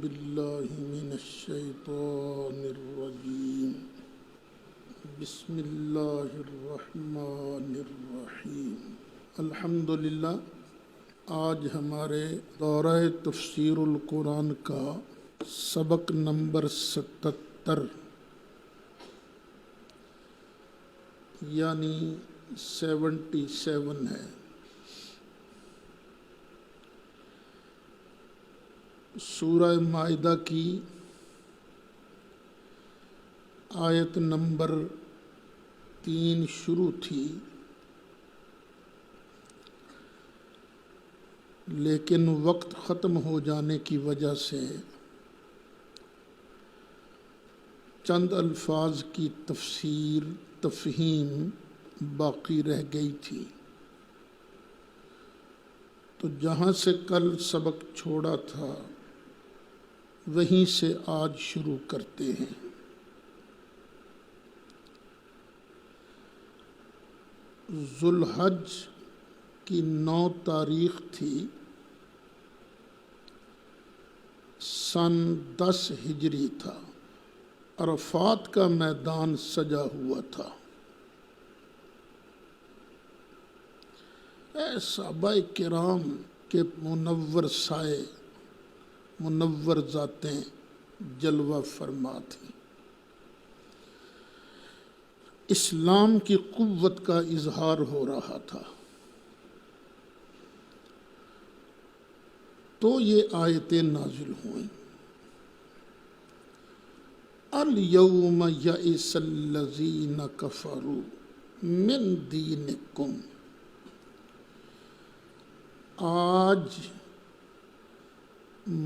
باللہ من الشیطان الرجیم بسم اللہ الرحمن الرحیم الحمدللہ۔ آج ہمارے دورہ تفسیر القرآن کا سبق نمبر 77 یعنی 77 ہے۔ سورہ مائدہ کی آیت نمبر 3 شروع تھی، لیکن وقت ختم ہو جانے کی وجہ سے چند الفاظ کی تفسیر تفہیم باقی رہ گئی تھی، تو جہاں سے کل سبق چھوڑا تھا وہیں سے آج شروع کرتے ہیں۔ ذوالحج کی 9 تاریخ تھی، سن 10 ہجری تھا۔ عرفات کا میدان سجا ہوا تھا۔ اے صحابہ کرام کے منور سائے، منور ذاتیں جلوہ فرما تھیں۔ اسلام کی قوت کا اظہار ہو رہا تھا، تو یہ آیتیں نازل ہوئیں۔ الیوم یئس الذین کفروا من دینکم، آج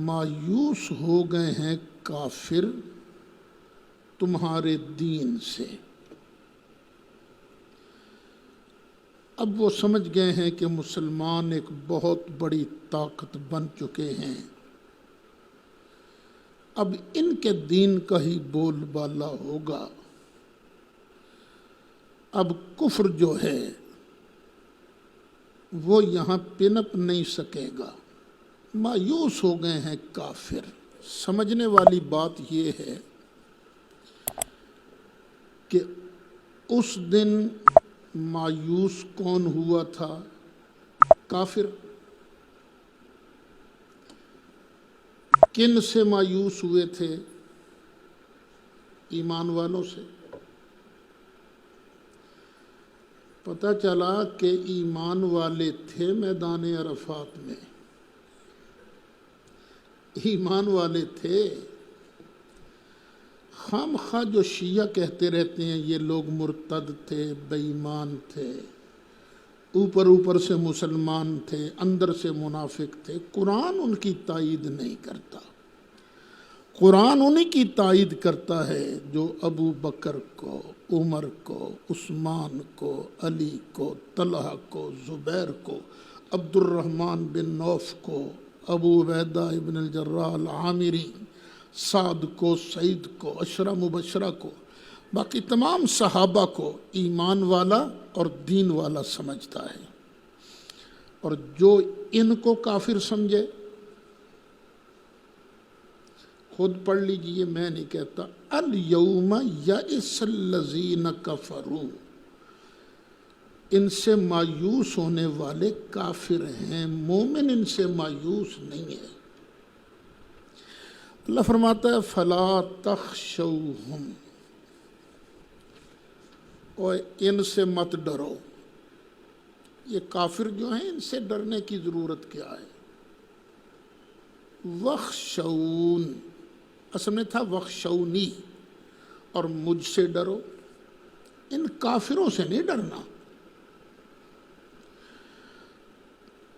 مایوس ہو گئے ہیں کافر تمہارے دین سے۔ اب وہ سمجھ گئے ہیں کہ مسلمان ایک بہت بڑی طاقت بن چکے ہیں، اب ان کے دین کا ہی بول بالا ہوگا، اب کفر جو ہے وہ یہاں پنپ نہیں سکے گا۔ مایوس ہو گئے ہیں کافر۔ سمجھنے والی بات یہ ہے کہ اس دن مایوس کون ہوا تھا؟ کافر۔ کن سے مایوس ہوئے تھے؟ ایمان والوں سے۔ پتہ چلا کہ ایمان والے تھے میدان عرفات میں، ایمان والے تھے۔ خام خواہ جو شیعہ کہتے رہتے ہیں یہ لوگ مرتد تھے، بے ایمان تھے، اوپر سے مسلمان تھے، اندر سے منافق تھے، قرآن ان کی تائید نہیں کرتا۔ قرآن انہی کی تائید کرتا ہے جو ابو بکر کو، عمر کو، عثمان کو، علی کو، طلحہ کو، زبیر کو، عبد الرحمن بن عوف کو، ابو عبیدہ ابن الجراح العامری، سعد کو، سعید کو، عشرہ مبشرہ کو، باقی تمام صحابہ کو ایمان والا اور دین والا سمجھتا ہے۔ اور جو ان کو کافر سمجھے، خود پڑھ لیجئے، میں نہیں کہتا۔ الیوم یئس الذین کفروا، ان سے مایوس ہونے والے کافر ہیں، مومن ان سے مایوس نہیں ہے۔ اللہ فرماتا ہے فلا تخشوہم، اور ان سے مت ڈرو۔ یہ کافر جو ہیں ان سے ڈرنے کی ضرورت کیا ہے؟ وخشون، اصل میں تھا وخشونی، اور مجھ سے ڈرو۔ ان کافروں سے نہیں ڈرنا۔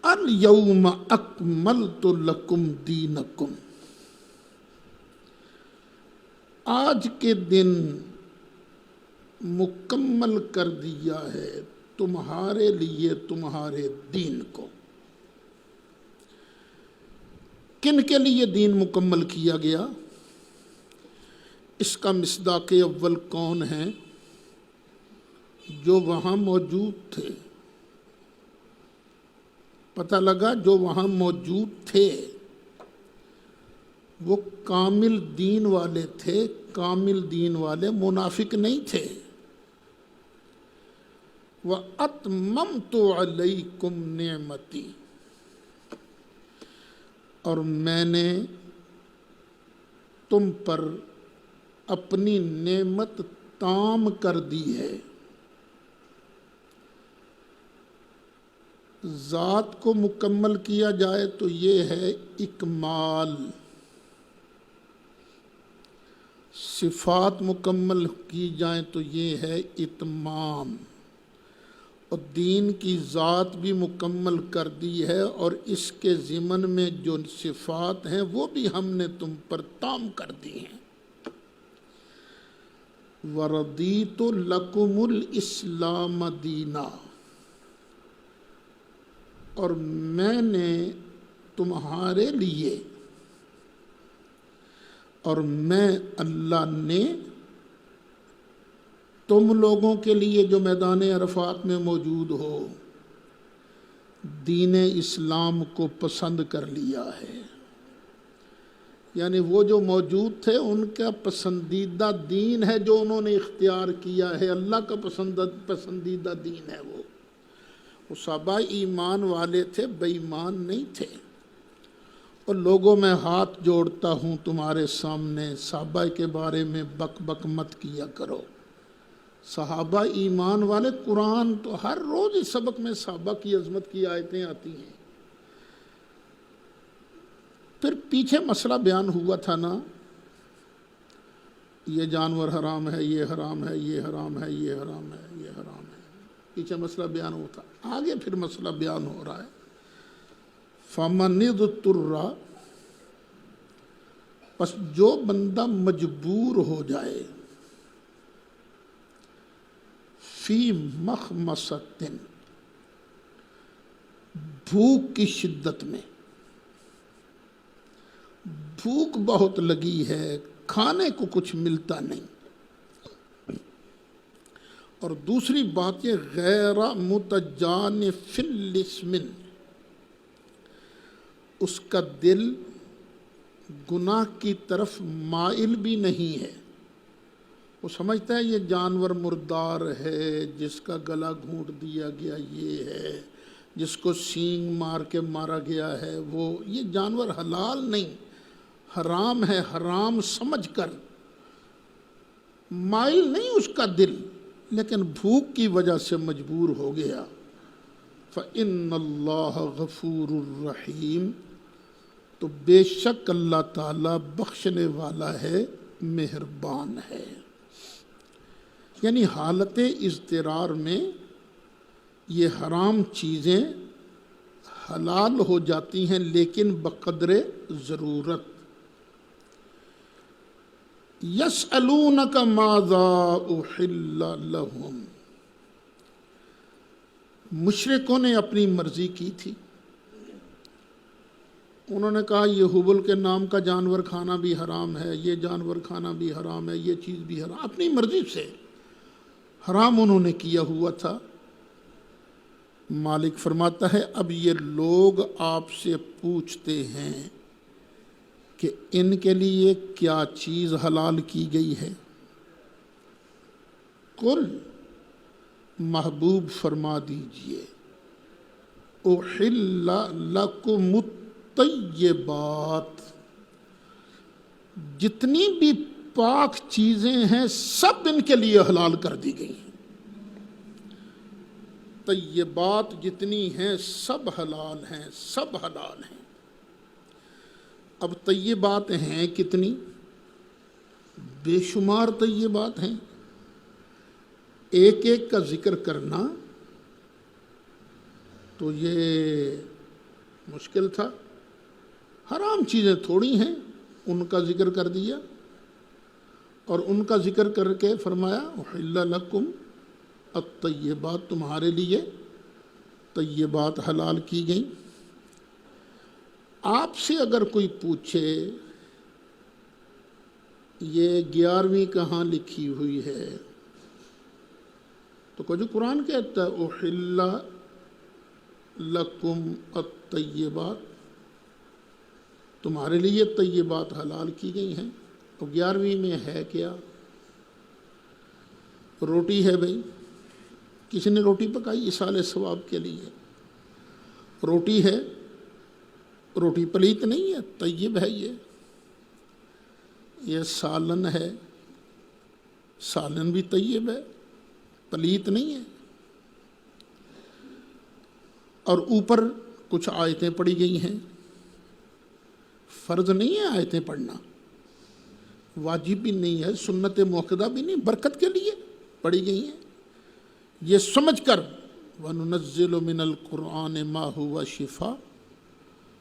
الیوم اکملت لکم دینکم، آج کے دن مکمل کر دیا ہے تمہارے لیے تمہارے دین کو۔ کن کے لیے دین مکمل کیا گیا؟ اس کا مصداق اول کون ہے؟ جو وہاں موجود تھے۔ پتہ لگا جو وہاں موجود تھے، وہ کامل دین والے تھے، کامل دین والے منافق نہیں تھے۔ وَأَتْمَمْتُ عَلَيْكُمْ نِعْمَتِي، اور میں نے تم پر اپنی نعمت تام کر دی ہے۔ ذات کو مکمل کیا جائے تو یہ ہے اکمال، صفات مکمل کی جائیں تو یہ ہے اتمام، اور دین کی ذات بھی مکمل کر دی ہے، اور اس کے ضمن میں جو صفات ہیں وہ بھی ہم نے تم پر تام کر دی ہیں۔ وَرَضِيتُ لَكُمُ الْإِسْلَامَ دِينًا، اور میں نے تمہارے لیے، اور میں اللہ نے تم لوگوں کے لیے جو میدان عرفات میں موجود ہو، دین اسلام کو پسند کر لیا ہے۔ یعنی وہ جو موجود تھے ان کا پسندیدہ دین ہے جو انہوں نے اختیار کیا ہے، اللہ کا پسندیدہ دین ہے۔ وہ صحابہ ایمان والے تھے، بے ایمان نہیں تھے۔ اور لوگوں میں ہاتھ جوڑتا ہوں تمہارے سامنے، صحابہ کے بارے میں بک بک مت کیا کرو۔ صحابہ ایمان والے، قرآن تو ہر روز اس سبق میں صحابہ کی عظمت کی آیتیں آتی ہیں۔ پھر پیچھے مسئلہ بیان ہوا تھا نا، یہ جانور حرام ہے، یہ حرام ہے، یہ حرام ہے، یہ حرام ہے، یہ حرام ہے، پیچھے مسئلہ بیان ہوا تھا۔ آگے پھر مسئلہ بیان ہو رہا ہے، فَمَنِ اضْطُرَّ، پس جو بندہ مجبور ہو جائے، فی مخمصۃ، بھوک کی شدت میں، بھوک بہت لگی ہے، کھانے کو کچھ ملتا نہیں، اور دوسری بات یہ غیر متجانف لإثم، اس کا دل گناہ کی طرف مائل بھی نہیں ہے۔ وہ سمجھتا ہے یہ جانور مردار ہے، جس کا گلا گھونٹ دیا گیا یہ ہے، جس کو سینگ مار کے مارا گیا ہے، وہ یہ جانور حلال نہیں، حرام ہے، حرام سمجھ کر مائل نہیں اس کا دل، لیکن بھوک کی وجہ سے مجبور ہو گیا۔ فَإِنَّ اللَّهَ غَفُورٌ رَحِيمٌ، تو بے شک اللہ تعالیٰ بخشنے والا ہے، مہربان ہے۔ یعنی حالت اضطرار میں یہ حرام چیزیں حلال ہو جاتی ہیں، لیکن بقدر ضرورت۔ يَسْأَلُونَكَ مَاذَا أُحِلَّ لَهُمْ، مشرکوں نے اپنی مرضی کی تھی، انہوں نے کہا یہ حبل کے نام کا جانور کھانا بھی حرام ہے، یہ جانور کھانا بھی حرام ہے، یہ چیز بھی حرام، اپنی مرضی سے حرام انہوں نے کیا ہوا تھا۔ مالک فرماتا ہے اب یہ لوگ آپ سے پوچھتے ہیں کہ ان کے لیے کیا چیز حلال کی گئی ہے۔ قل، محبوب فرما دیجئے، احل لکم الطیبات، جتنی بھی پاک چیزیں ہیں سب ان کے لیے حلال کر دی گئی ہیں۔ طیبات جتنی ہیں سب حلال ہیں، سب حلال ہیں۔ اب طیبات ہیں کتنی؟ بے شمار طیبات ہیں، ایک ایک کا ذکر کرنا تو یہ مشکل تھا۔ حرام چیزیں تھوڑی ہیں، ان کا ذکر کر دیا، اور ان کا ذکر کر کے فرمایا احل لکم الطیبات، تمہارے لیے طیبات حلال کی گئیں۔ آپ سے اگر کوئی پوچھے یہ 11ویں کہاں لکھی ہوئی ہے تو جو قرآن کہتا ہے احل لکم الطیبات، تمہارے لیے طیبات حلال کی گئی ہیں. تو 11ویں میں ہے کیا؟ روٹی ہے بھائی. کسی نے روٹی پکائی ایصال ثواب کے لیے. روٹی ہے، روٹی پلیت نہیں ہے، طیب ہے. یہ سالن ہے، سالن بھی طیب ہے، پلیت نہیں ہے. اور اوپر کچھ آیتیں پڑھی گئی ہیں. فرض نہیں ہے آیتیں پڑھنا، واجب بھی نہیں ہے، سنت موقدہ بھی نہیں، برکت کے لیے پڑھی گئی ہیں. یہ سمجھ کر وَنُنَزِّلُ مِنَ الْقُرْآنِ مَا هُوَ شِفَاء،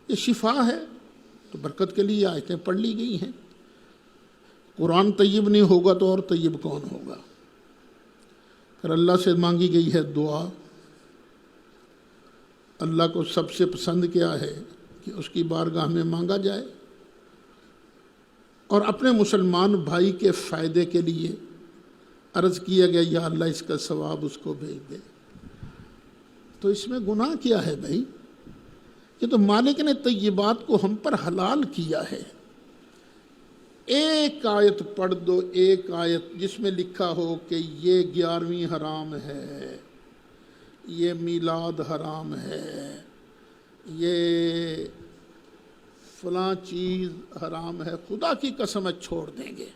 یہ شفا ہے تو برکت کے لیے آیتیں پڑھ لی گئی ہیں. قرآن طیب نہیں ہوگا تو اور طیب کون ہوگا؟ پھر اللہ سے مانگی گئی ہے دعا. اللہ کو سب سے پسند کیا ہے کہ اس کی بارگاہ میں مانگا جائے، اور اپنے مسلمان بھائی کے فائدے کے لیے عرض کیا گیا یا اللہ اس کا ثواب اس کو بھیج دے. تو اس میں گناہ کیا ہے بھائی؟ یہ تو مالک نے طیبات کو ہم پر حلال کیا ہے. ایک آیت پڑھ دو، ایک آیت جس میں لکھا ہو کہ یہ 11ویں حرام ہے، یہ میلاد حرام ہے، یہ فلاں چیز حرام ہے، خدا کی قسم چھوڑ دیں گے.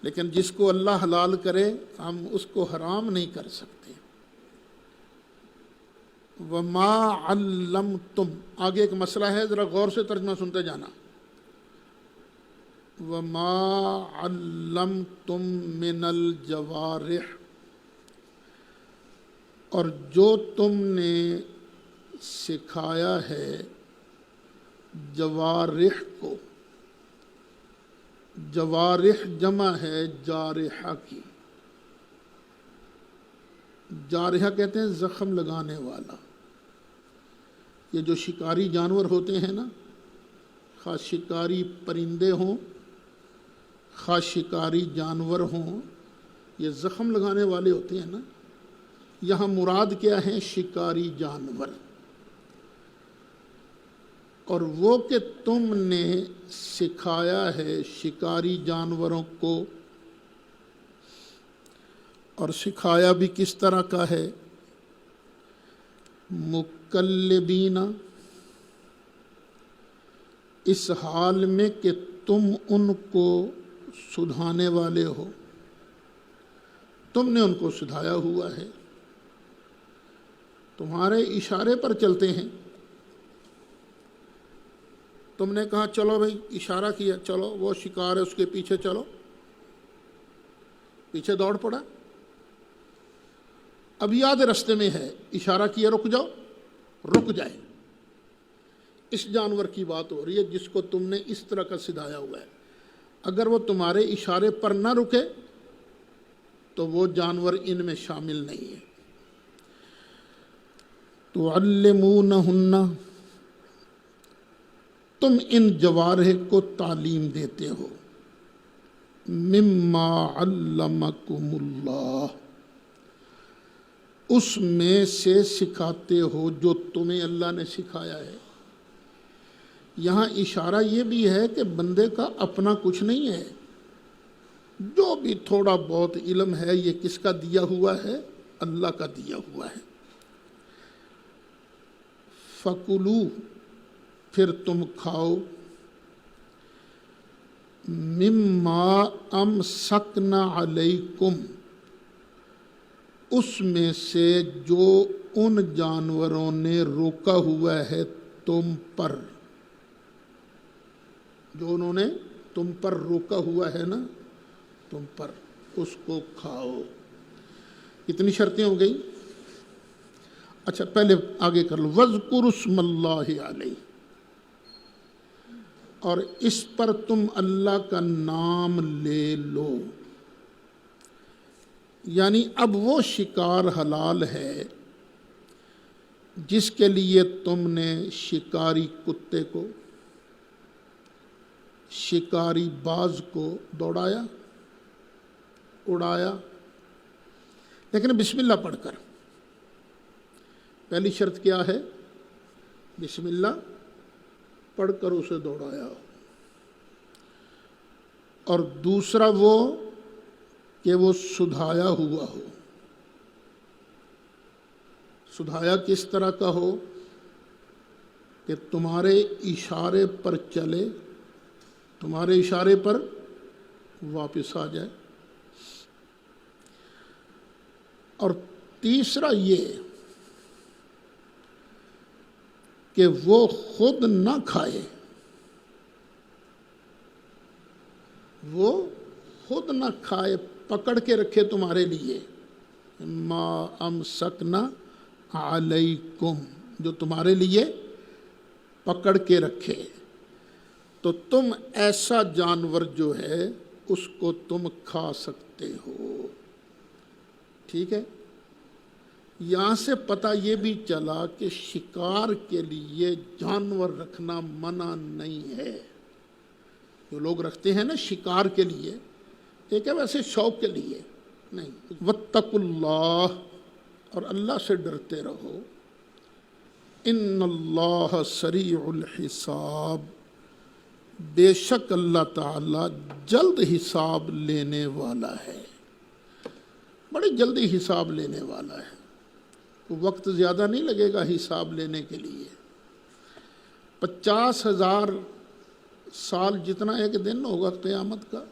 لیکن جس کو اللہ حلال کرے ہم اس کو حرام نہیں کر سکتے. وَمَا عَلَّمْتُمْ، آگے ایک مسئلہ ہے، ذرا غور سے ترجمہ سنتے جانا. وَمَا عَلَّمْتُمْ مِنَ الْجَوَارِحِ، اور جو تم نے سکھایا ہے جوارح کو. جوارح جمع ہے جارحہ کی. جارحہ کہتے ہیں زخم لگانے والا. یہ جو شکاری جانور ہوتے ہیں نا، خاص شکاری پرندے ہوں، خاص شکاری جانور ہوں، یہ زخم لگانے والے ہوتے ہیں نا. یہاں مراد کیا ہے؟ شکاری جانور. اور وہ کہ تم نے سکھایا ہے شکاری جانوروں کو، اور سکھایا بھی کس طرح کا ہے؟ مکلبین، اس حال میں کہ تم ان کو سدھانے والے ہو. تم نے ان کو سدھایا ہوا ہے، تمہارے اشارے پر چلتے ہیں. تم نے کہا چلو بھائی، اشارہ کیا، چلو وہ شکار ہے اس کے پیچھے چلو، پیچھے دوڑ پڑا. اب یاد رستے میں ہے، اشارہ کیا رک جاؤ، رک جائے. اس جانور کی بات ہو رہی ہے جس کو تم نے اس طرح کا سدھایا ہوا ہے. اگر وہ تمہارے اشارے پر نہ رکے تو وہ جانور ان میں شامل نہیں ہے. تعلمونہن، تم ان جوارح کو تعلیم دیتے ہو. مما علمکم اللہ، اس میں سے سکھاتے ہو جو تمہیں اللہ نے سکھایا ہے. یہاں اشارہ یہ بھی ہے کہ بندے کا اپنا کچھ نہیں ہے. جو بھی تھوڑا بہت علم ہے یہ کس کا دیا ہوا ہے؟ اللہ کا دیا ہوا ہے. فَكُلُوا، پھر تم کھاؤ. مما امسکنا علیکم، اس میں سے جو ان جانوروں نے روکا ہوا ہے تم پر. جو انہوں نے تم پر روکا ہوا ہے نا، تم پر، اس کو کھاؤ. اتنی شرطیں ہو گئی. اچھا پہلے آگے کر لو. وَاذْكُرُوا اسْمَ اللَّهِ عَلَيْهِ، اور اس پر تم اللہ کا نام لے لو. یعنی اب وہ شکار حلال ہے جس کے لیے تم نے شکاری کتے کو، شکاری باز کو دوڑایا، اڑایا، لیکن بسم اللہ پڑھ کر. پہلی شرط کیا ہے؟ بسم اللہ پڑھ کر اسے دوڑایا ہو، اور دوسرا وہ کہ وہ سدھایا ہوا ہو۔ سدھایا کس طرح کا ہو کہ تمہارے اشارے پر چلے، تمہارے اشارے پر واپس آ جائے۔ اور تیسرا یہ کہ وہ خود نہ کھائے، وہ خود نہ کھائے، پکڑ کے رکھے تمہارے لیے، ما امسکنا علیکم، جو تمہارے لیے پکڑ کے رکھے۔ تو تم ایسا جانور جو ہے اس کو تم کھا سکتے ہو، ٹھیک ہے۔ یہاں سے پتہ یہ بھی چلا کہ شکار کے لیے جانور رکھنا منع نہیں ہے۔ جو لوگ رکھتے ہیں نا شکار کے لیے، ایک ہے ویسے شوق کے لیے نہیں۔ واتقوا اللہ، اور اللہ سے ڈرتے رہو۔ ان اللہ سریع الحساب، بے شک اللہ تعالی جلد حساب لینے والا ہے، بڑی جلدی حساب لینے والا ہے۔ وقت زیادہ نہیں لگے گا حساب لینے کے لیے۔ 50,000 سال جتنا ایک دن ہوگا قیامت کا،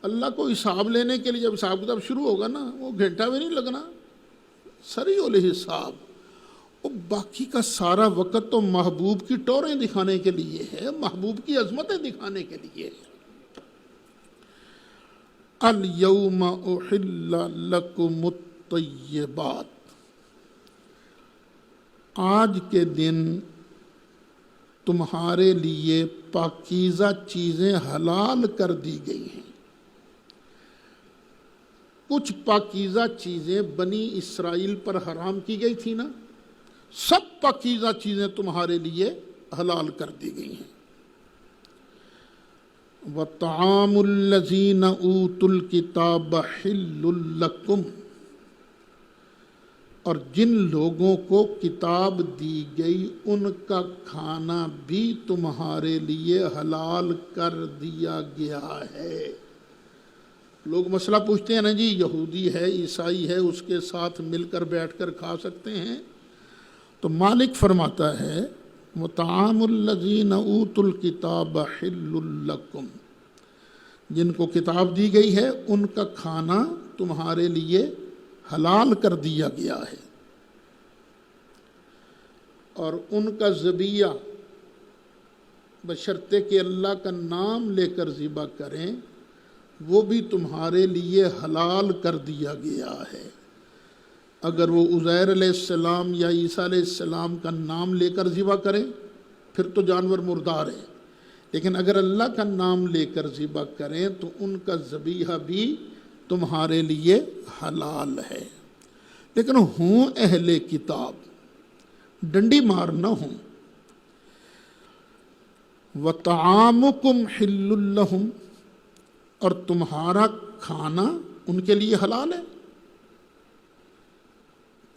اللہ کو حساب لینے کے لیے جب حساب کتاب شروع ہوگا نا، وہ گھنٹہ بھی نہیں لگنا، سریع الحساب۔ اور باقی کا سارا وقت تو محبوب کی ٹوریں دکھانے کے لیے ہے، محبوب کی عظمتیں دکھانے کے لیے۔ الیوم احل لکم الطیبات، آج کے دن تمہارے لیے پاکیزہ چیزیں حلال کر دی گئی ہیں۔ کچھ پاکیزہ چیزیں بنی اسرائیل پر حرام کی گئی تھی نا، سب پاکیزہ چیزیں تمہارے لیے حلال کر دی گئی ہیں۔ وَطَعَامُ الَّذِينَ أُوتُوا الْكِتَابَ حِلٌّ لَكُمْ، اور جن لوگوں کو کتاب دی گئی ان کا کھانا بھی تمہارے لیے حلال کر دیا گیا ہے۔ لوگ مسئلہ پوچھتے ہیں نا جی، یہودی ہے عیسائی ہے اس کے ساتھ مل کر بیٹھ کر کھا سکتے ہیں؟ تو مالک فرماتا ہے وَطَعَامُ الَّذِينَ أُوتُوا الْكِتَابَ حِلٌّ لَكُمْ، جن کو کتاب دی گئی ہے ان کا کھانا تمہارے لیے حلال کر دیا گیا ہے، اور ان کا ذبیحہ بشرطے کہ اللہ کا نام لے کر ذبح کریں وہ بھی تمہارے لیے حلال کر دیا گیا ہے۔ اگر وہ عزیر علیہ السلام یا عیسیٰ علیہ السلام کا نام لے کر ذبح کریں پھر تو جانور مردار ہے، لیکن اگر اللہ کا نام لے کر ذبح کریں تو ان کا ذبیحہ بھی تمہارے لیے حلال ہے۔ لیکن ہوں اہل کتاب، ڈنڈی مار نہ ہوں۔ وَطَعَامُكُمْ حِلٌّ لَهُمْ، اور تمہارا کھانا ان کے لیے حلال ہے۔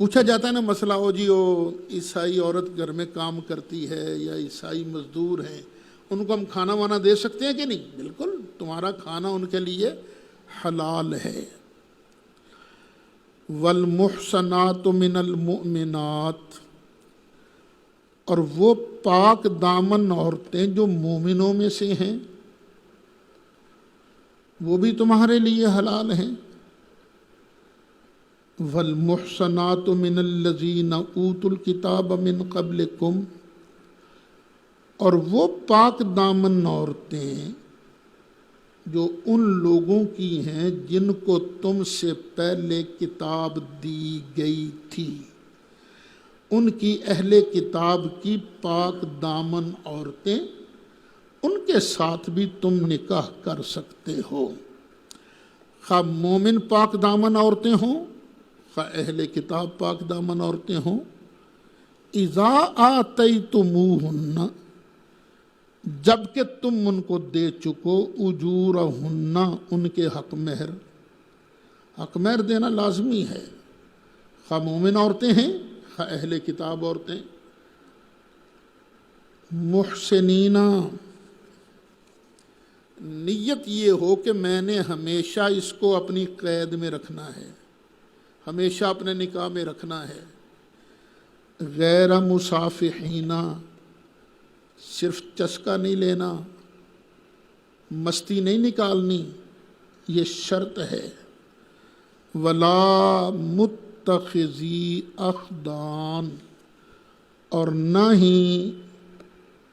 پوچھا جاتا ہے نا مسئلہ، ہو جی وہ عیسائی عورت گھر میں کام کرتی ہے یا عیسائی مزدور ہیں، ان کو ہم کھانا وانا دے سکتے ہیں کہ نہیں؟ بالکل، تمہارا کھانا ان کے لیے حلال ہے۔ والمحصنات من المؤمنات، اور وہ پاک دامن عورتیں جو مومنوں میں سے ہیں وہ بھی تمہارے لیے حلال ہیں۔ والمحصنات من الذین اوتوا الکتاب من قبلکم، اور وہ پاک دامن عورتیں جو ان لوگوں کی ہیں جن کو تم سے پہلے کتاب دی گئی تھی، ان کی اہل کتاب کی پاک دامن عورتیں، ان کے ساتھ بھی تم نکاح کر سکتے ہو، خواہ مومن پاک دامن عورتیں ہوں خواہ اہل کتاب پاک دامن عورتیں ہوں۔ اذا آتیتموہن، جب کہ تم ان کو دے چکو، اجورہن، ان کے حق مہر، حق مہر دینا لازمی ہے، خواہ مومن عورتیں ہیں خواہ اہل کتاب عورتیں۔ محسنینا، نیت یہ ہو کہ میں نے ہمیشہ اس کو اپنی قید میں رکھنا ہے، ہمیشہ اپنے نکاح میں رکھنا ہے۔ غیر مصافحینا، صرف چسکا نہیں لینا، مستی نہیں نکالنی، یہ شرط ہے۔ ولا متخذی اخدان، اور نہ ہی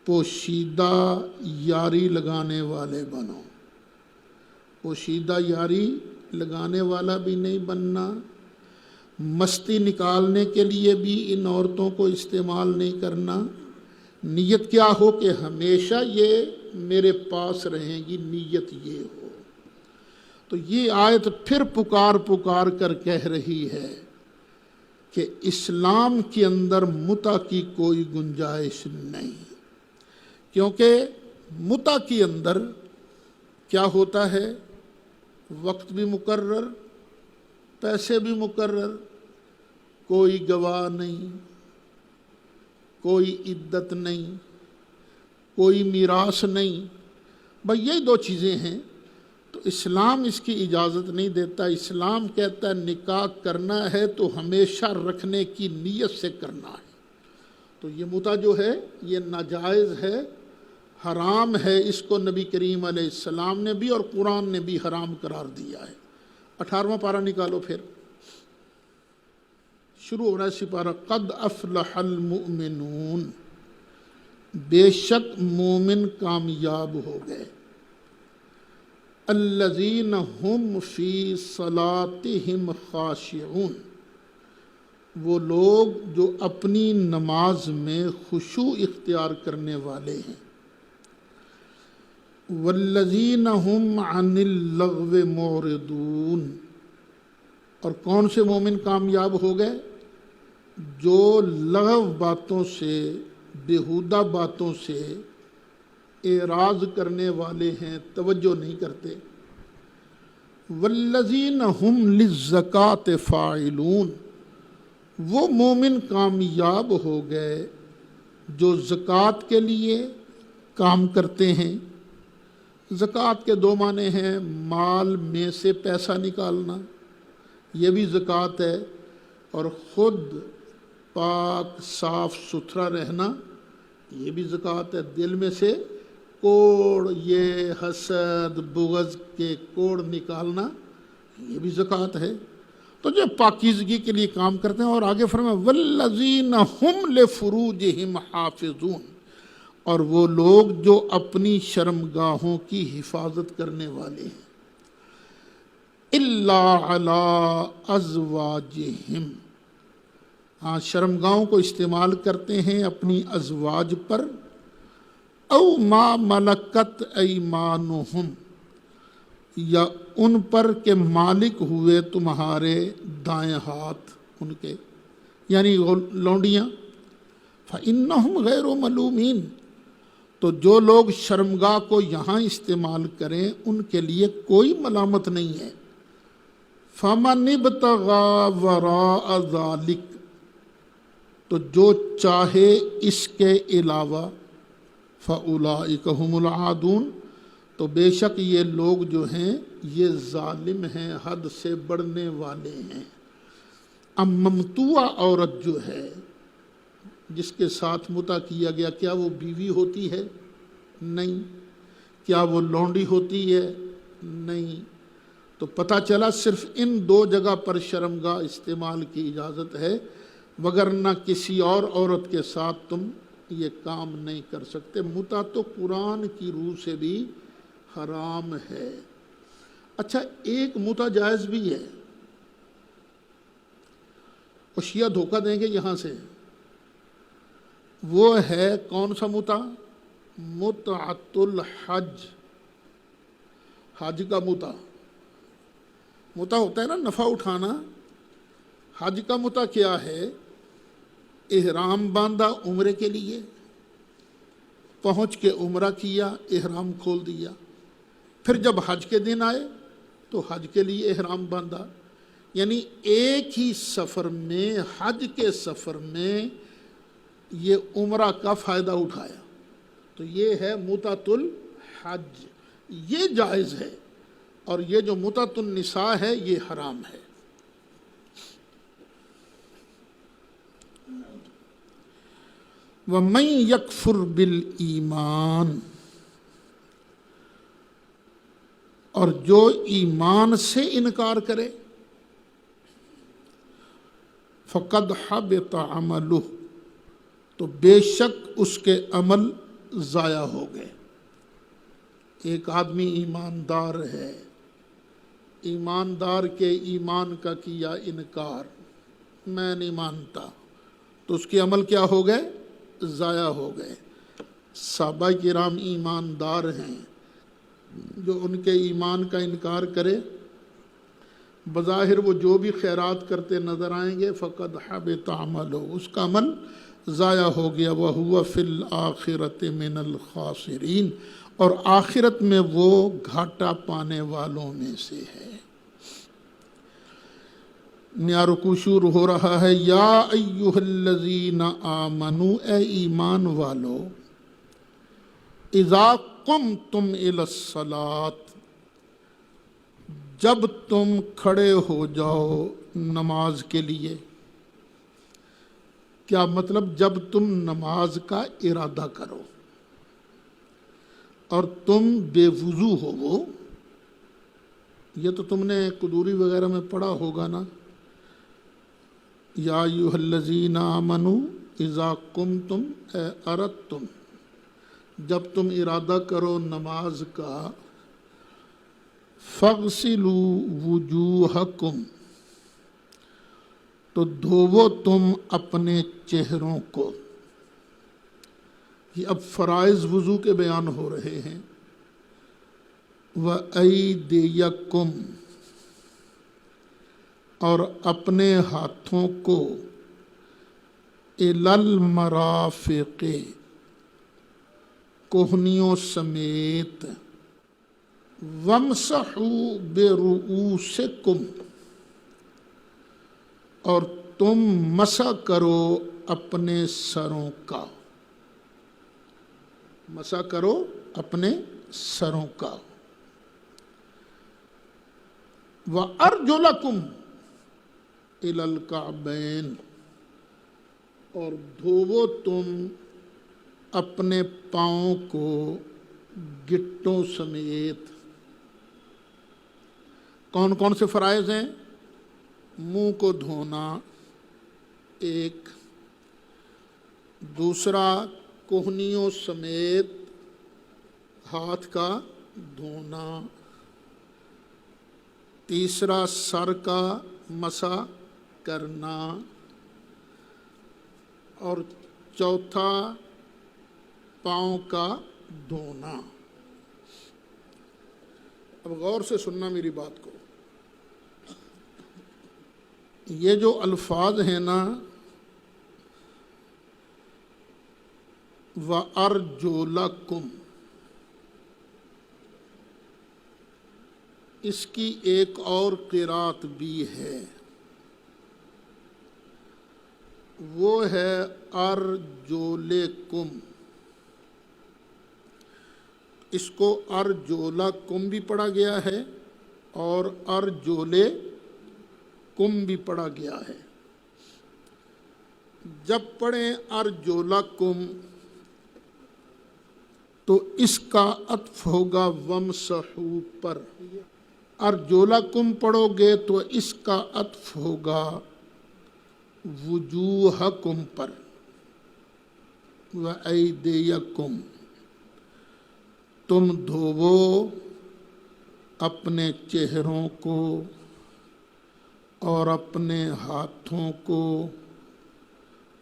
پوشیدہ یاری لگانے والے بنو، پوشیدہ یاری لگانے والا بھی نہیں بننا، مستی نکالنے کے لیے بھی ان عورتوں کو استعمال نہیں کرنا۔ نیت کیا ہو کہ ہمیشہ یہ میرے پاس رہیں گی، نیت یہ ہو۔ تو یہ آیت پھر پکار کر کہہ رہی ہے کہ اسلام کے اندر متع کی کوئی گنجائش نہیں، کیونکہ متع کے اندر کیا ہوتا ہے؟ وقت بھی مقرر، پیسے بھی مقرر، کوئی گواہ نہیں، کوئی عدت نہیں، کوئی میراث نہیں، بھئی یہی دو چیزیں ہیں۔ تو اسلام اس کی اجازت نہیں دیتا۔ اسلام کہتا ہے نکاح کرنا ہے تو ہمیشہ رکھنے کی نیت سے کرنا ہے۔ تو یہ متع جو ہے یہ ناجائز ہے، حرام ہے، اس کو نبی کریم علیہ السلام نے بھی اور قرآن نے بھی حرام قرار دیا ہے۔ 18واں پارہ نکالو پھر، شروع ہو رہا ہے سپارہ، قد افلح المؤمنون، بے شک مومن کامیاب ہو گئے، الذین هم فی صلاتہم خاشعون، وہ لوگ جو اپنی نماز میں خشوع اختیار کرنے والے ہیں، والذین هم عن اللغو معرضون، اور کون سے مومن کامیاب ہو گئے؟ جو لغو باتوں سے، بیہودہ باتوں سے اعراض کرنے والے ہیں، توجہ نہیں کرتے۔ والذین هم للزکاۃ فاعلون، وہ مومن کامیاب ہو گئے جو زکوٰۃ کے لیے کام کرتے ہیں۔ زکوٰۃ کے دو معنی ہیں، مال میں سے پیسہ نکالنا، یہ بھی زکوٰۃ ہے، اور خود پاک صاف ستھرا رہنا، یہ بھی زکوٰۃ ہے۔ دل میں سے کوڑ، یہ حسد بغض کے کوڑ نکالنا، یہ بھی زکوٰۃ ہے۔ تو جو پاکیزگی کے لیے کام کرتے ہیں، اور آگے فرمایا والذین هم لفروجہم حافظون، اور وہ لوگ جو اپنی شرمگاہوں کی حفاظت کرنے والے ہیں، الا علی ازواجہم، ہاں شرمگاہوں کو استعمال کرتے ہیں اپنی ازواج پر، او ما ملکت ایمانہم، یا ان پر کہ مالک ہوئے تمہارے دائیں ہاتھ ان کے، یعنی لونڈیاں، فإنہم غیر ملومین، تو جو لوگ شرمگاہ کو یہاں استعمال کریں ان کے لیے کوئی ملامت نہیں ہے۔ فمن ابتغى وراء ذلک، تو جو چاہے اس کے علاوہ، فاولئک هم العادون، تو بے شک یہ لوگ جو ہیں یہ ظالم ہیں، حد سے بڑھنے والے ہیں۔ اب ممتوع عورت جو ہے جس کے ساتھ متع کیا گیا، کیا وہ بیوی ہوتی ہے؟ نہیں۔ کیا وہ لونڈی ہوتی ہے؟ نہیں۔ تو پتہ چلا صرف ان دو جگہ پر شرمگاہ استعمال کی اجازت ہے، وگرنہ کسی اور عورت کے ساتھ تم یہ کام نہیں کر سکتے۔ متع تو قرآن کی روح سے بھی حرام ہے۔ اچھا، ایک متع جائز بھی ہے، اور شیعہ دھوکہ دیں گے یہاں سے، وہ ہے کون سا متع؟ متعۃ الحج، حج کا متع۔ متع ہوتا ہے نا نفع اٹھانا، حج کا متع کیا ہے؟ احرام باندھا عمرے کے لیے، پہنچ کے عمرہ کیا، احرام کھول دیا، پھر جب حج کے دن آئے تو حج کے لیے احرام باندھا، یعنی ایک ہی سفر میں، حج کے سفر میں یہ عمرہ کا فائدہ اٹھایا۔ تو یہ ہے متعۃ الحج، یہ جائز ہے، اور یہ جو متعۃ النساء ہے یہ حرام ہے۔ وَمَن يَكْفُرْ بِالْإِيمَانِ، اور جو ایمان سے انکار کرے، فَقَدْ حَبِطَ عَمَلُهُ، تو بے شک اس کے عمل ضائع ہو گئے۔ ایک آدمی ایماندار ہے، ایماندار کے ایمان کا کیا انکار، میں نہیں مانتا، تو اس کے عمل کیا ہو گئے؟ ضائع ہو گئے۔ صحابہ کرام ایماندار ہیں، جو ان کے ایمان کا انکار کرے، بظاہر وہ جو بھی خیرات کرتے نظر آئیں گے، فقد حبط عملہ، اس کا عمل ضائع ہو گیا، وَهُوَ فِي الْآخِرَةِ مِنَ الْخَاسِرِينَ، اور آخرت میں وہ گھاٹا پانے والوں میں سے ہے۔ نیا رکوع شروع ہو رہا ہے، یا ایھا الذین آمنوا، اے ایمان والو، اذا قمتم الی الصلاۃ، جب تم کھڑے ہو جاؤ نماز کے لیے۔ کیا مطلب؟ جب تم نماز کا ارادہ کرو اور تم بے وضو ہو، وہ یہ تو تم نے قدوری وغیرہ میں پڑھا ہوگا نا، یا ایھا الذین آمنوا اذا قمتم، اے اردتم، جب تم ارادہ کرو نماز کا، فاغسلوا وجوہکم، تو دھوو تم اپنے چہروں کو۔ یہ اب فرائض وضو کے بیان ہو رہے ہیں۔ وَأَيْدِيَکُمْ، اور اپنے ہاتھوں کو، إِلَى الْمَرَافِقِ، کوہنیوں سمیت، وَامْسَحُوا بِرُؤُوسِکُمْ، اور تم مسح کرو اپنے سروں کا، مسح کرو اپنے سروں کا۔ وَأَرْجُلَکُمْ إِلَى الْکَعْبَیْن، اور دھوو تم اپنے پاؤں کو گٹوں سمیت۔ کون کون سے فرائض ہیں؟ منہ کو دھونا ایک، دوسرا کوہنیوں سمیت ہاتھ کا دھونا، تیسرا سر کا مسح کرنا، اور چوتھا پاؤں کا دھونا۔ اب غور سے سننا میری بات کو، یہ جو الفاظ ہیں نا، وَأَرْجُلَکُمْ، اس کی ایک اور قرات بھی ہے، وہ ہے أَرْجُلِکُمْ۔ اس کو أَرْجُلَکُمْ بھی پڑھا گیا ہے اور أَرْجُلِکُمْ بھی پڑھا گیا ہے۔ جب پڑھیں أَرْجُلَکُمْ تو اس کا عطف ہوگا وَامْسَحُوا پر، أَرْجُلَکُمْ پڑھو گے تو اس کا عطف ہوگا وجوہکم پر، وَأَیْدِیَکُمْ، تم دھوو اپنے چہروں کو اور اپنے ہاتھوں کو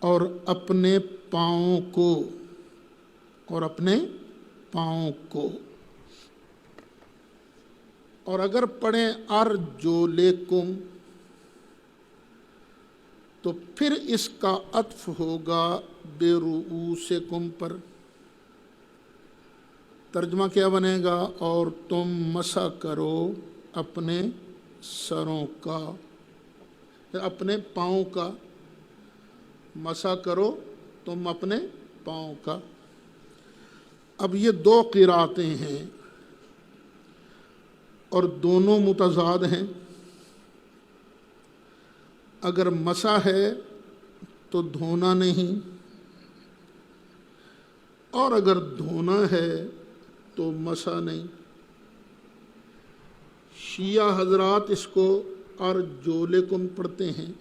اور اپنے پاؤں کو، اور اپنے پاؤں کو۔ اور اگر پڑھیں أَرْجُلِکُمْ تو پھر اس کا عطف ہوگا بِرُؤُوسِکُمْ پر۔ ترجمہ کیا بنے گا؟ اور تم مسح کرو اپنے سروں کا، اپنے پاؤں کا، مسح کرو تم اپنے پاؤں کا۔ اب یہ دو قراتیں ہیں اور دونوں متضاد ہیں. اگر مسا ہے تو دھونا نہیں، اور اگر دھونا ہے تو مسا نہیں. شیعہ حضرات اس کو ارجلکم پڑھتے ہیں،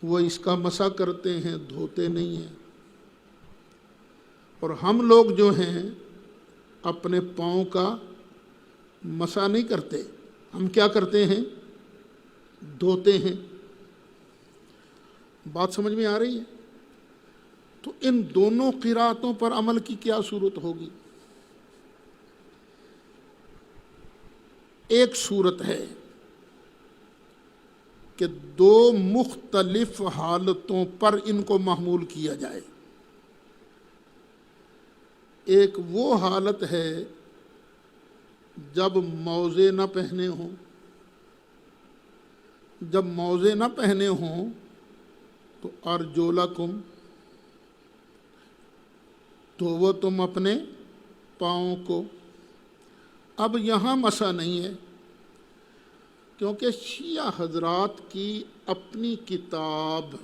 وہ اس کا مسا کرتے ہیں، دھوتے نہیں ہیں. اور ہم لوگ جو ہیں اپنے پاؤں کا مسا نہیں کرتے، ہم کیا کرتے ہیں؟ دھوتے ہیں. بات سمجھ میں آ رہی ہے؟ تو ان دونوں قراتوں پر عمل کی کیا صورت ہوگی؟ ایک صورت ہے کہ دو مختلف حالتوں پر ان کو محمول کیا جائے. ایک وہ حالت ہے جب موزے نہ پہنے ہوں. جب موزے نہ پہنے ہوں تو ارجلکم، دھوو تم اپنے پاؤں کو. اب یہاں مسا نہیں ہے، کیونکہ شیعہ حضرات کی اپنی کتاب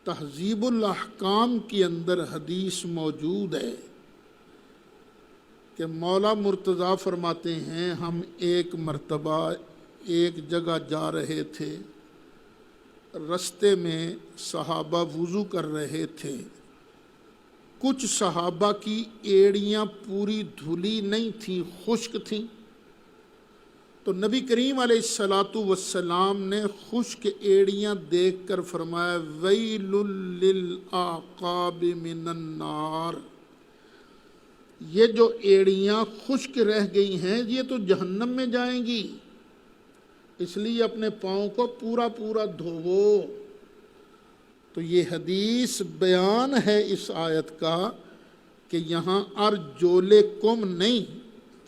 تہذیب الاحکام کے اندر حدیث موجود ہے کہ مولا مرتضیٰ فرماتے ہیں ہم ایک مرتبہ ایک جگہ جا رہے تھے، رستے میں صحابہ وضو کر رہے تھے، کچھ صحابہ کی ایڑیاں پوری دھلی نہیں تھیں، خشک تھیں. تو نبی کریم علیہ الصلاۃ والسلام نے خشک ایڑیاں دیکھ کر فرمایا ویل للعقاب من النار، یہ جو ایڑیاں خشک رہ گئی ہیں یہ تو جہنم میں جائیں گی، اس لیے اپنے پاؤں کو پورا پورا دھوو. تو یہ حدیث بیان ہے اس آیت کا کہ یہاں ارجلکم نہیں،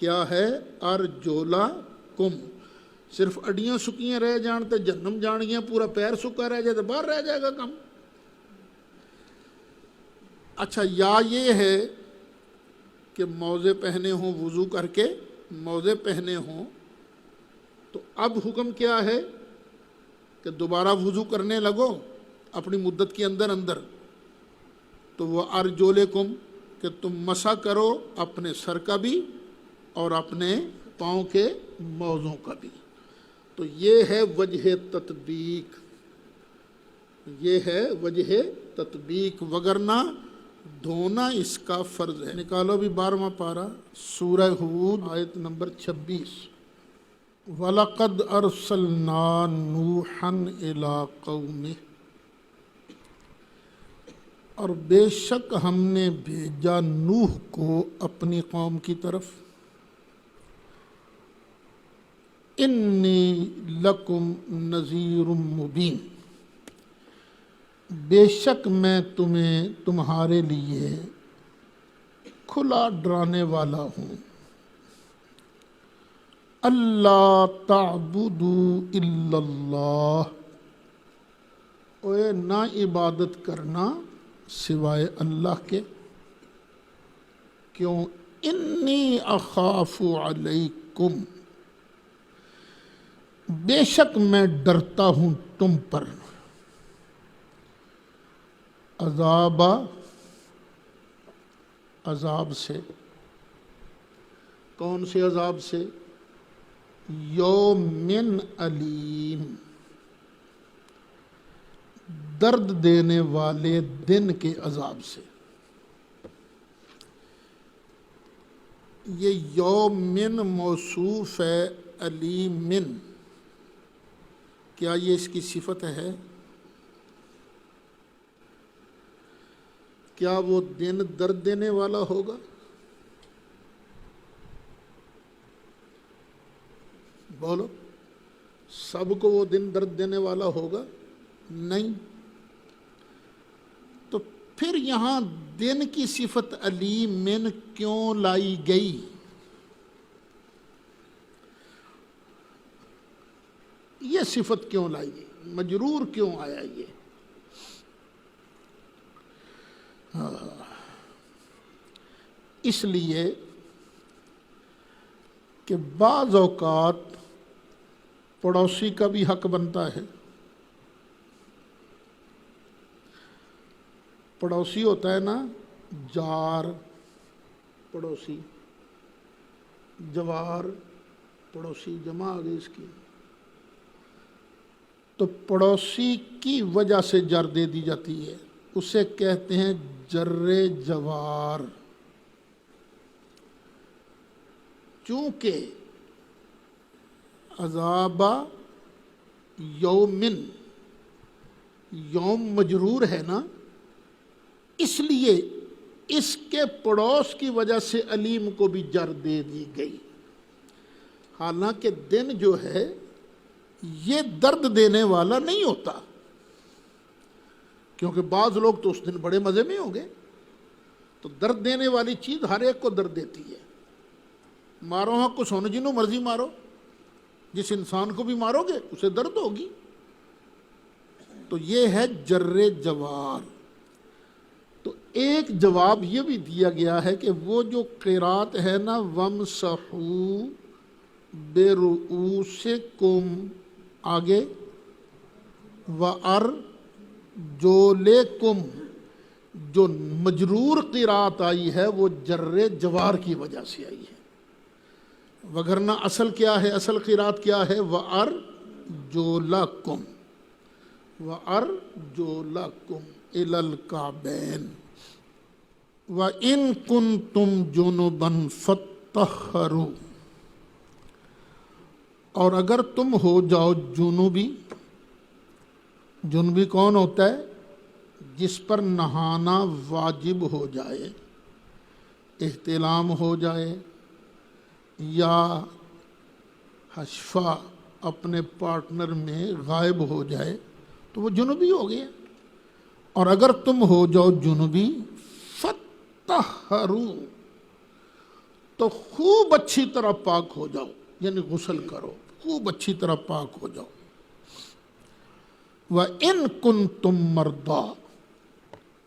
کیا ہے؟ ارجلکم. صرف اڈیاں سکیاں رہ جان تے جہنم جان گیاں، پورا پیر سکا رہ جائے تو باہر رہ جائے گا کم. اچھا، یا یہ ہے کہ موزے پہنے ہوں، وضو کر کے موزے پہنے ہوں، تو اب حکم کیا ہے کہ دوبارہ وضو کرنے لگو اپنی مدت کے اندر اندر. تو وہ ارجلکم کہ تم مسا کرو اپنے سر کا بھی اور اپنے پاؤں کے موزوں کا بھی. تو یہ ہے وجہ تطبیق، یہ ہے وجہ تطبیق، وگرنہ دھونا اس کا فرض ہے. نکالو بھی 12واں پارہ سورہ ہود آیت نمبر 26. وَلَقَدْ أَرْسَلْنَا نُوحًا إِلَىٰ قَوْمِهِ، اور بے شک ہم نے بھیجا نوح کو اپنی قوم کی طرف. انی لکم نذیر مبین، بے شک میں تمہیں تمہارے لیے کھلا ڈرانے والا ہوں. اللہ تعبدوا الا اللہ، اوے نہ عبادت کرنا سوائے اللہ کے. کیوں؟ انی اخاف علیکم، بے شک میں ڈرتا ہوں تم پر. عذاب سے. کون سے عذاب سے؟ یومن علیم، درد دینے والے دن کے عذاب سے. یہ یومن موصوف ہے، علیمن کیا یہ اس کی صفت ہے؟ کیا وہ دن درد دینے والا ہوگا؟ بولو، سب کو وہ دن درد دینے والا ہوگا؟ نہیں. تو پھر یہاں دن کی صفت علیمن کیوں لائی گئی؟ یہ صفت کیوں لائی گئی؟ مجرور کیوں آیا یہ؟ اس لیے کہ بعض اوقات پڑوسی کا بھی حق بنتا ہے. پڑوسی ہوتا ہے نا، جار پڑوسی، جوار پڑوسی، جمع آ گئی اس کی. تو پڑوسی کی وجہ سے جر دے دی جاتی ہے، اسے کہتے ہیں جر جوار. چونکہ عذاب یومن، یوم مجرور ہے نا، اس لیے اس کے پڑوس کی وجہ سے علیم کو بھی جر دے دی گئی. حالانکہ دن جو ہے یہ درد دینے والا نہیں ہوتا، کیونکہ بعض لوگ تو اس دن بڑے مزے میں ہوں گے. تو درد دینے والی چیز ہر ایک کو درد دیتی ہے. مارو ہاں کو سونے جنوں مرضی مارو، جس انسان کو بھی مارو گے اسے درد ہوگی. تو یہ ہے جر جوار. تو ایک جواب یہ بھی دیا گیا ہے کہ وہ جو قرات ہے نا، وَامْسَحُوا بِرُؤُوسِكُمْ، آگے وَأَرْجُلِكُمْ، جو مجرور قرات آئی ہے وہ جر جوار کی وجہ سے آئی ہے. وگرنہ اصل کیا ہے؟ اصل قرات کیا ہے؟ وَأَرْجُلَكُمْ، وَأَرْجُلَكُمْ إِلَى الْكَعْبَيْنِ وَإِن كُنتُمْ جُنُبًا فَاطَّهَّرُوا، اور اگر تم ہو جاؤ جنوبی. جنوبی کون ہوتا ہے؟ جس پر نہانا واجب ہو جائے، احتلام ہو جائے، یا حشفہ اپنے پارٹنر میں غائب ہو جائے تو وہ جنوبی ہو گیا. اور اگر تم ہو جاؤ جنوبی فَاطَّهَّرُوا، تو خوب اچھی طرح پاک ہو جاؤ، یعنی غسل کرو، خوب اچھی طرح پاک ہو جاؤ. وَإِن كُنتُم مَّرْضَىٰ،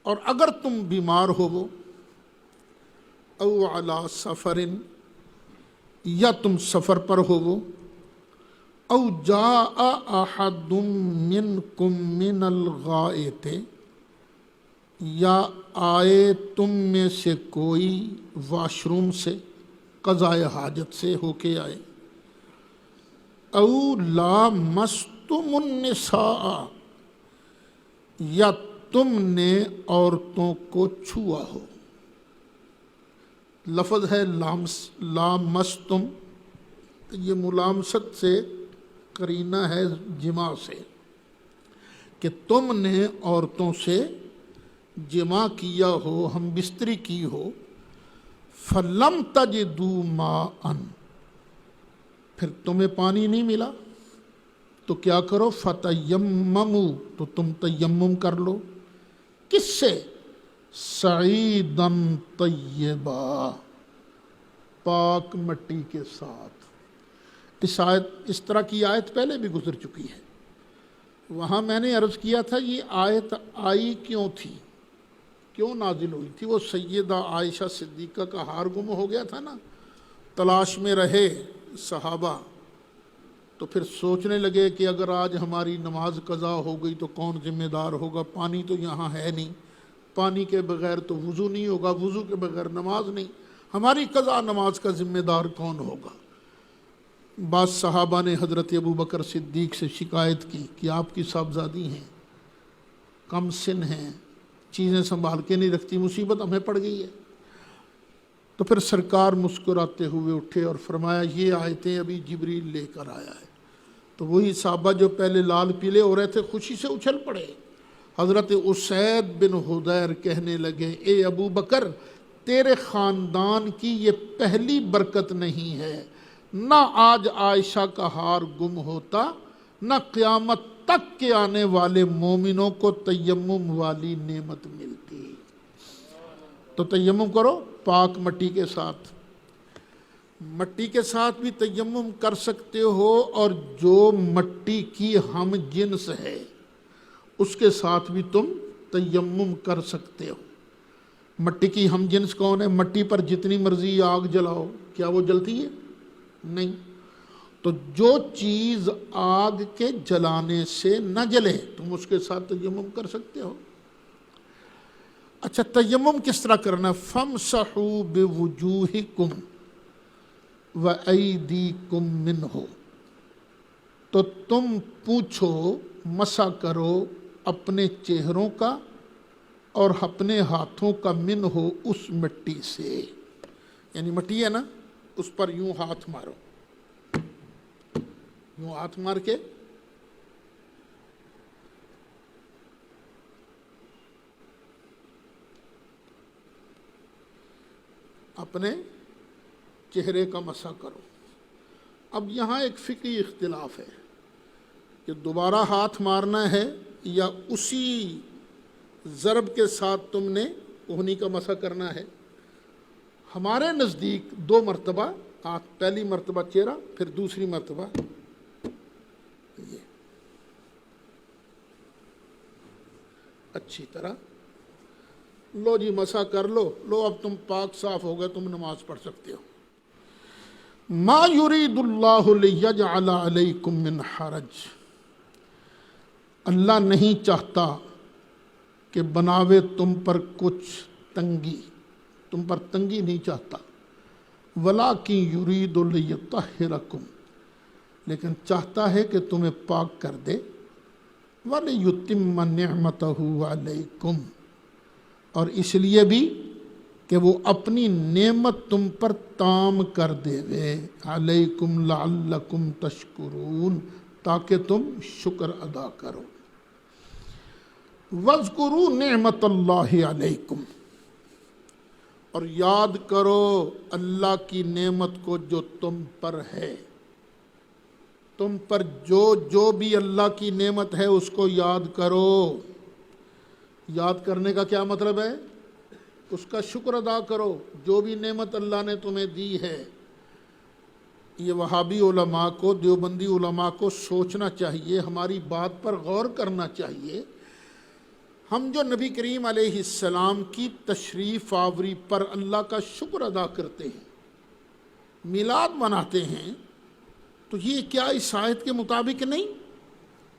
اور اگر تم بیمار ہو او علی سفر، یا تم سفر پر ہو، او جاء احد منکم من الغائط، یا آئے تم میں سے کوئی واش روم سے، قضاء حاجت سے ہو کے آئے. او لامستم النساء، یا تم نے عورتوں کو چھوا ہو. لفظ ہے لامستم، یہ ملامست سے قرینہ ہے جماع سے، کہ تم نے عورتوں سے جماع کیا ہو، ہم بستری کی ہو. فَلَمْ تَجِدُوا مَاءً، پھر تمہیں پانی نہیں ملا تو کیا کرو؟ فَتَيَمَّمُوا، تو تم تیمم کر لو. کس سے؟ سعیداً طیبا، پاک مٹی کے ساتھ. اس طرح کی آیت پہلے بھی گزر چکی ہے. وہاں میں نے عرض کیا تھا یہ آیت آئی کیوں تھی، کیوں نازل ہوئی تھی. وہ سیدہ عائشہ صدیقہ کا ہار گم ہو گیا تھا نا، تلاش میں رہے صحابہ. تو پھر سوچنے لگے کہ اگر آج ہماری نماز قضا ہو گئی تو کون ذمہ دار ہوگا؟ پانی تو یہاں ہے نہیں، پانی کے بغیر تو وضو نہیں ہوگا، وضو کے بغیر نماز نہیں، ہماری قضا نماز کا ذمہ دار کون ہوگا؟ بعض صحابہ نے حضرت ابوبکر صدیق سے شکایت کی کہ آپ کی صاحبزادی ہیں، کم سن ہیں، چیزیں سنبھال کے نہیں رکھتی، مصیبت ہمیں پڑ گئی ہے. تو پھر سرکار مسکراتے ہوئے اٹھے اور فرمایا یہ آیتیں ابھی جبریل لے کر آیا ہے. تو وہی صحابہ جو پہلے لال پیلے ہو رہے تھے خوشی سے اچھل پڑے. حضرت اسید بن حضیر کہنے لگے اے ابو بکر، تیرے خاندان کی یہ پہلی برکت نہیں ہے، نہ آج عائشہ کا ہار گم ہوتا، نہ قیامت تک کے آنے والے مومنوں کو تیمم والی نعمت ملتی. تو تیمم کرو پاک مٹی کے ساتھ. مٹی کے ساتھ بھی تیمم کر سکتے ہو، اور جو مٹی کی ہم جنس ہے اس کے ساتھ بھی تم تیمم کر سکتے ہو. مٹی کی ہم جنس کون ہے؟ مٹی پر جتنی مرضی آگ جلاؤ، کیا وہ جلتی ہے؟ نہیں۔ تو جو چیز آگ کے جلانے سے نہ جلے تم اس کے ساتھ تیمم کر سکتے ہو۔ اچھا، تیمم کس طرح کرنا؟ فَامْسَحُوا بِوُجُوهِكُمْ وَأَيْدِيكُمْ مِنْهُ، تو تم پوچھو، مسح کرو اپنے چہروں کا اور اپنے ہاتھوں کا، من ہو اس مٹی سے، یعنی مٹی ہے نا، اس پر یوں ہاتھ مارو، یوں ہاتھ مار کے اپنے چہرے کا مسح کرو۔ اب یہاں ایک فقہی اختلاف ہے کہ دوبارہ ہاتھ مارنا ہے یا اسی ضرب کے ساتھ تم نے کوہنی کا مسح کرنا ہے۔ ہمارے نزدیک 2 مرتبہ ہاتھ، پہلی مرتبہ چہرہ، پھر دوسری مرتبہ یہ، اچھی طرح لو جی مسح کر لو، لو اب تم پاک صاف ہو گئے، تم نماز پڑھ سکتے ہو۔ ما یرید اللہ لیجعل علیکم من حرج، اللہ نہیں چاہتا کہ بناوے تم پر کچھ تنگی، تم پر تنگی نہیں چاہتا۔ ولیکن یرید لیطہرکم، لیکن چاہتا ہے کہ تمہیں پاک کر دے۔ ولیتم نعمتہ علیکم، اور اس لیے بھی کہ وہ اپنی نعمت تم پر تام کر دے وے، علیکم لعلکم تشکرون، تاکہ تم شکر ادا کرو۔ وَاذْكُرُوا نِعْمَةَ اللَّهِ عَلَيْكُمْ، اور یاد کرو اللہ کی نعمت کو جو تم پر ہے، تم پر جو بھی اللہ کی نعمت ہے اس کو یاد کرو۔ یاد کرنے کا کیا مطلب ہے؟ اس کا شکر ادا کرو، جو بھی نعمت اللہ نے تمہیں دی ہے۔ یہ وہابی علماء کو، دیوبندی علماء کو سوچنا چاہیے، ہماری بات پر غور کرنا چاہیے۔ ہم جو نبی کریم علیہ السلام کی تشریف آوری پر اللہ کا شکر ادا کرتے ہیں، میلاد مناتے ہیں، تو یہ کیا اس آیت کے مطابق نہیں؟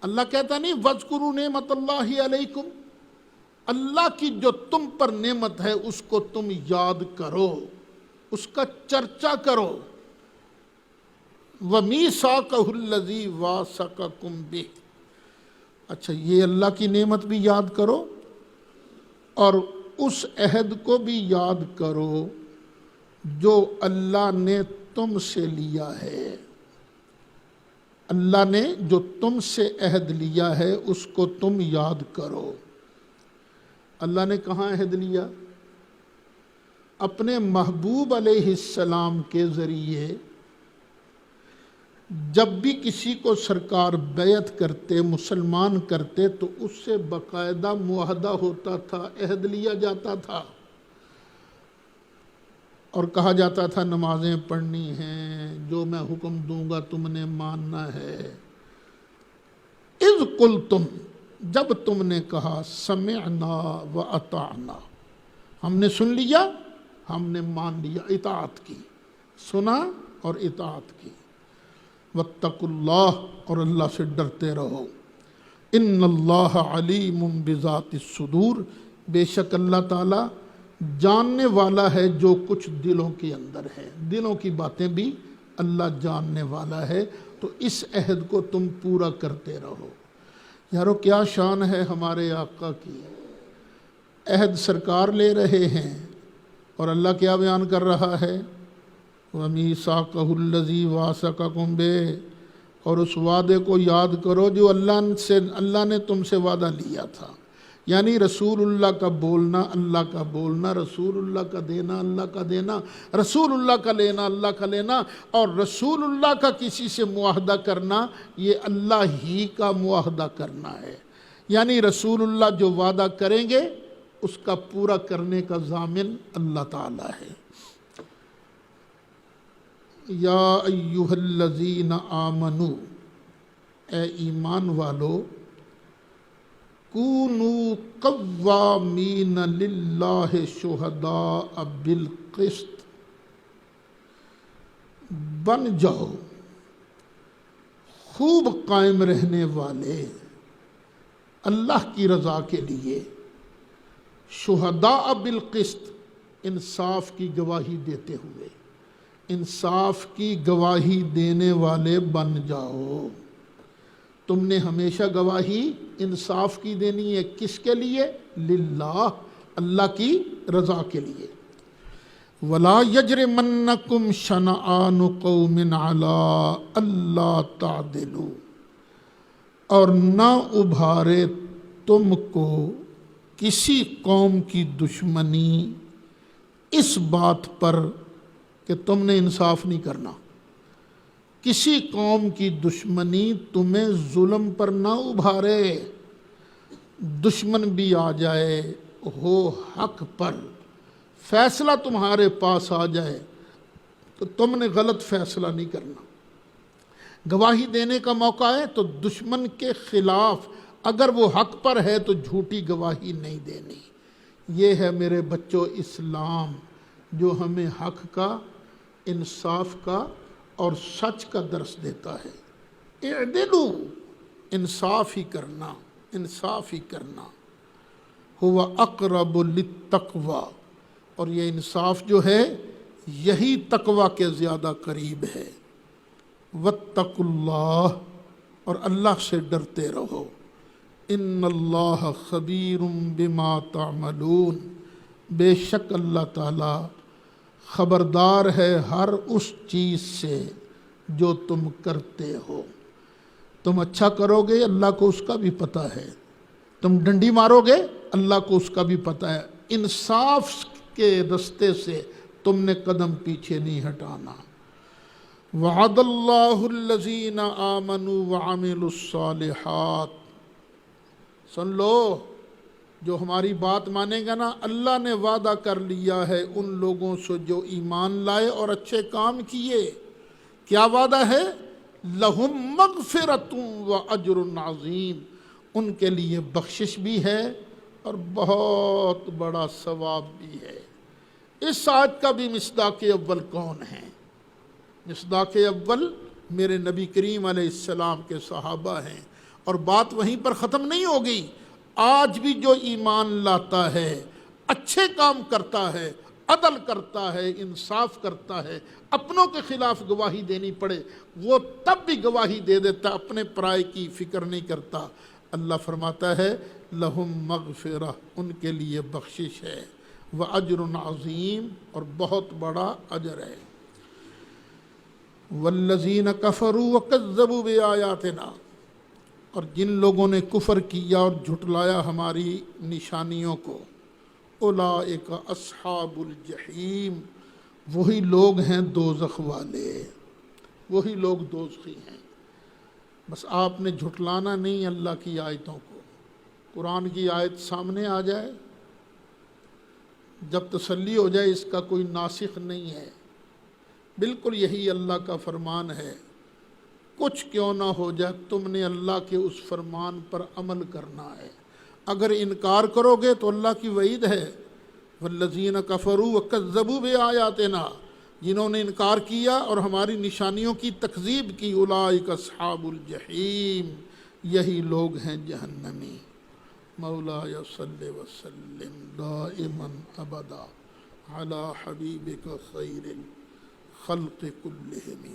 اللہ کہتا نہیں وَاذْكُرُوا نِعْمَةَ اللَّهِ عَلَيْكُمْ، اللہ کی جو تم پر نعمت ہے اس کو تم یاد کرو، اس کا چرچا کرو۔ وَمِيثَاقَهُ الَّذِي وَاثَقَكُم بِهِ، اچھا یہ اللہ کی نعمت بھی یاد کرو اور اس عہد کو بھی یاد کرو جو اللہ نے تم سے لیا ہے۔ اللہ نے جو تم سے عہد لیا ہے اس کو تم یاد کرو۔ اللہ نے کہاں عہد لیا؟ اپنے محبوب علیہ السلام کے ذریعے۔ جب بھی کسی کو سرکار بیعت کرتے، مسلمان کرتے، تو اس سے باقاعدہ معاہدہ ہوتا تھا، عہد لیا جاتا تھا، اور کہا جاتا تھا نمازیں پڑھنی ہیں، جو میں حکم دوں گا تم نے ماننا ہے۔ اذ قلتم، جب تم نے کہا سمعنا واطعنا، ہم نے سن لیا، ہم نے مان لیا، اطاعت کی، سنا اور اطاعت کی۔ واتقوا اللہ، اور اللہ سے ڈرتے رہو۔ ان اللہ علیم بذات الصدور، بے شک اللہ تعالیٰ جاننے والا ہے جو کچھ دلوں کے اندر ہے، دلوں کی باتیں بھی اللہ جاننے والا ہے۔ تو اس عہد کو تم پورا کرتے رہو۔ یارو کیا شان ہے ہمارے آقا کی، عہد سرکار لے رہے ہیں اور اللہ کیا بیان کر رہا ہے؟ وَمِيثَاقَهُ الَّذِي وَاثَقَكُم بِهِ، اور اس وعدے کو یاد کرو جو اللہ نے تم سے وعدہ لیا تھا، یعنی رسول اللہ کا بولنا اللہ کا بولنا، رسول اللہ کا دینا اللہ کا دینا، رسول اللہ کا لینا اللہ کا لینا، اور رسول اللہ کا کسی سے معاہدہ کرنا یہ اللہ ہی کا معاہدہ کرنا ہے۔ یعنی رسول اللہ جو وعدہ کریں گے اس کا پورا کرنے کا ضامن اللہ تعالی ہے۔ یا ایہا الذین آمنو، اے ایمان والو، کونوا قوامین للہ شہداء بالقسط، بن جاؤ خوب قائم رہنے والے اللہ کی رضا کے لیے، شہداء بالقسط، انصاف کی گواہی دیتے ہوئے، انصاف کی گواہی دینے والے بن جاؤ۔ تم نے ہمیشہ گواہی انصاف کی دینی ہے، کس کے لیے؟ للہ، اللہ کی رضا کے لیے۔ وَلَا يَجْرِمَنَّكُمْ شَنَآنُ قَوْمٍ عَلَىٰ أَلَّا تَعْدِلُوا، اور نہ ابھارے تم کو کسی قوم کی دشمنی اس بات پر کہ تم نے انصاف نہیں کرنا۔ کسی قوم کی دشمنی تمہیں ظلم پر نہ ابھارے، دشمن بھی آ جائے ہو حق پر، فیصلہ تمہارے پاس آ جائے تو تم نے غلط فیصلہ نہیں کرنا۔ گواہی دینے کا موقع ہے تو دشمن کے خلاف، اگر وہ حق پر ہے تو جھوٹی گواہی نہیں دینی۔ یہ ہے میرے بچوں اسلام، جو ہمیں حق کا، انصاف کا اور سچ کا درس دیتا ہے۔ اعدلوا، انصاف ہی کرنا، انصاف ہی کرنا۔ ہوا اقرب للتقوی، اور یہ انصاف جو ہے یہی تقوی کے زیادہ قریب ہے۔ واتقوا اللہ، اور اللہ سے ڈرتے رہو۔ ان اللہ خبیر بما تعملون، بے شک اللہ تعالی خبردار ہے ہر اس چیز سے جو تم کرتے ہو۔ تم اچھا کرو گے اللہ کو اس کا بھی پتہ ہے، تم ڈنڈی مارو گے اللہ کو اس کا بھی پتہ ہے۔ انصاف کے رستے سے تم نے قدم پیچھے نہیں ہٹانا۔ وعد اللہ الذین آمنوا وعملوا الصالحات، سن لو، جو ہماری بات مانے گا نا، اللہ نے وعدہ کر لیا ہے ان لوگوں سے جو ایمان لائے اور اچھے کام کیے۔ کیا وعدہ ہے؟ لہم مغفرۃ واجر عظیم، ان کے لیے بخشش بھی ہے اور بہت بڑا ثواب بھی ہے۔ اس آیت کا بھی مصداق اول کون ہے؟ مصداق اول میرے نبی کریم علیہ السلام کے صحابہ ہیں، اور بات وہیں پر ختم نہیں ہوگی۔ آج بھی جو ایمان لاتا ہے، اچھے کام کرتا ہے، عدل کرتا ہے، انصاف کرتا ہے، اپنوں کے خلاف گواہی دینی پڑے وہ تب بھی گواہی دے دیتا، اپنے پرائے کی فکر نہیں کرتا۔ اللہ فرماتا ہے لہم مغفرہ، ان کے لیے بخشش ہے، واجر عظیم، اور بہت بڑا اجر ہے۔ والذین کفروا وکذبوا بآیاتنا، اور جن لوگوں نے کفر کیا اور جھٹلایا ہماری نشانیوں کو، اولئک اصحاب الجحیم، وہی لوگ ہیں دوزخ والے، وہی لوگ دوزخی ہیں۔ بس آپ نے جھٹلانا نہیں اللہ کی آیتوں کو۔ قرآن کی آیت سامنے آ جائے، جب تسلی ہو جائے اس کا کوئی ناسخ نہیں ہے، بالکل یہی اللہ کا فرمان ہے، کچھ کیوں نہ ہو جائے تم نے اللہ کے اس فرمان پر عمل کرنا ہے۔ اگر انکار کرو گے تو اللہ کی وعید ہے، والذین کفروا وکذبوا بآیاتنا، جنہوں نے انکار کیا اور ہماری نشانیوں کی تکذیب کی، اولئک اصحاب الجحیم، یہی لوگ ہیں جہنمی۔ مولایا صلی وسلم دائما ابدا علی حبیبک خیر الخلق کلہم۔